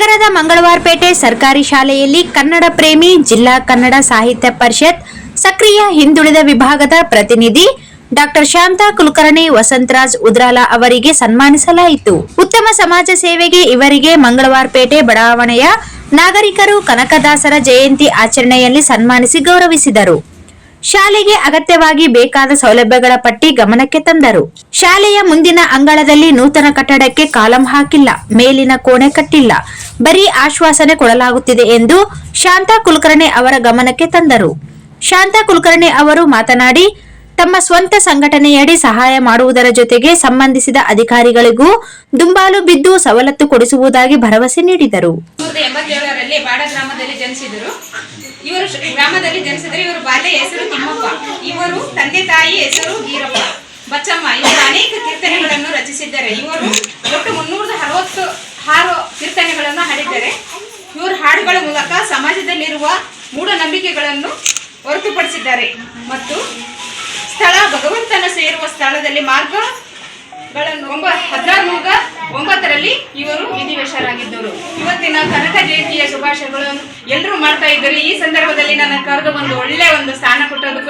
ನಗರದ ಮಂಗಳವಾರಪೇಟೆ ಸರ್ಕಾರಿ ಶಾಲೆಯಲ್ಲಿ ಕನ್ನಡ ಪ್ರೇಮಿ ಜಿಲ್ಲಾ ಕನ್ನಡ ಸಾಹಿತ್ಯ ಪರಿಷತ್ ಸಕ್ರಿಯ ಹಿಂದುಳಿದ ವಿಭಾಗದ ಪ್ರತಿನಿಧಿ ಡಾಕ್ಟರ್ ಶಾಂತಾ ಕುಲಕರ್ಣಿ ವಸಂತರಾಜ್ ಉದ್ರಾಲ ಅವರಿಗೆ ಸನ್ಮಾನಿಸಲಾಯಿತು. ಉತ್ತಮ ಸಮಾಜ ಸೇವೆಗೆ ಇವರಿಗೆ ಮಂಗಳವಾರಪೇಟೆ ಬಡಾವಣೆಯ ನಾಗರಿಕರು ಕನಕದಾಸರ ಜಯಂತಿ ಆಚರಣೆಯಲ್ಲಿ ಸನ್ಮಾನಿಸಿ ಗೌರವಿಸಿದರು. ಶಾಲೆಗೆ ಅಗತ್ಯವಾಗಿ ಬೇಕಾದ ಸೌಲಭ್ಯಗಳ ಪಟ್ಟಿ ಗಮನಕ್ಕೆ ತಂದರು. ಶಾಲೆಯ ಮುಂದಿನ ಅಂಗಳದಲ್ಲಿ ನೂತನ ಕಟ್ಟಡಕ್ಕೆ ಕಾಲಂ ಹಾಕಿಲ್ಲ, ಮೇಲಿನ ಕೋಣೆ ಕಟ್ಟಿಲ್ಲ, ಬರೀ ಆಶ್ವಾಸನೆ ಕೊಡಲಾಗುತ್ತಿದೆ ಎಂದು ಶಾಂತಾ ಕುಲಕರ್ಣಿ ಅವರ ಗಮನಕ್ಕೆ ತಂದರು. ಶಾಂತಾ ಕುಲಕರ್ಣಿ ಅವರು ಮಾತನಾಡಿ, ತಮ್ಮ ಸ್ವಂತ ಸಂಘಟನೆಯಡಿ ಸಹಾಯ ಮಾಡುವುದರ ಜೊತೆಗೆ ಸಂಬಂಧಿಸಿದ ಅಧಿಕಾರಿಗಳಿಗೂ ದುಂಬಾಲು ಬಿದ್ದು ಸವಲತ್ತು ಕೊಡಿಸುವುದಾಗಿ ಭರವಸೆ ನೀಡಿದರು. 1987ರಲ್ಲಿ ಬಾಡ ಗ್ರಾಮದಲ್ಲಿ ಜನಿಸಿದರು. ಇವರು ಬಾಲ್ಯ ಹೆಸರು ತಿಮ್ಮಪ್ಪ, ಇವರು ತಂದೆ ತಾಯಿ ಹೆಸರು ಗೀರಪ್ಪ ಬಚ್ಚಮ್ಮ. ಇವರು ಅನೇಕ ಕೀರ್ತನೆಗಳನ್ನು ರಚಿಸಿದ್ದಾರೆ. ಇವರು ಒಟ್ಟು 366 ಕೀರ್ತನೆಗಳನ್ನು ಹಾಡಿದ್ದಾರೆ. ಇವರು ಹಾಡುಗಳ ಮೂಲಕ ಸಮಾಜದಲ್ಲಿರುವ ಮೂಢನಂಬಿಕೆಗಳನ್ನು ಹೊರತುಪಡಿಸಿದ್ದಾರೆ ಮತ್ತು ಸ್ಥಳ ಭಗವಂತನ ಸೇರುವ ಸ್ಥಳದಲ್ಲಿ ಮಾರ್ಗಗಳನ್ನು 1609ರಲ್ಲಿ ಇವರು ವಿಧಿವಶರಾಗಿದ್ದರು. ಇವತ್ತಿನ ಕನಕ ಜಯಂತಿಯ ಶುಭಾಶಯಗಳನ್ನು ಎಲ್ಲರೂ ಮಾಡ್ತಾ ಇದ್ದಾರೆ. ಈ ಸಂದರ್ಭದಲ್ಲಿ ನನ್ನ ಕರೆದು ಒಂದು ಒಳ್ಳೆ ಸ್ಥಾನ ಕೊಟ್ಟೋದು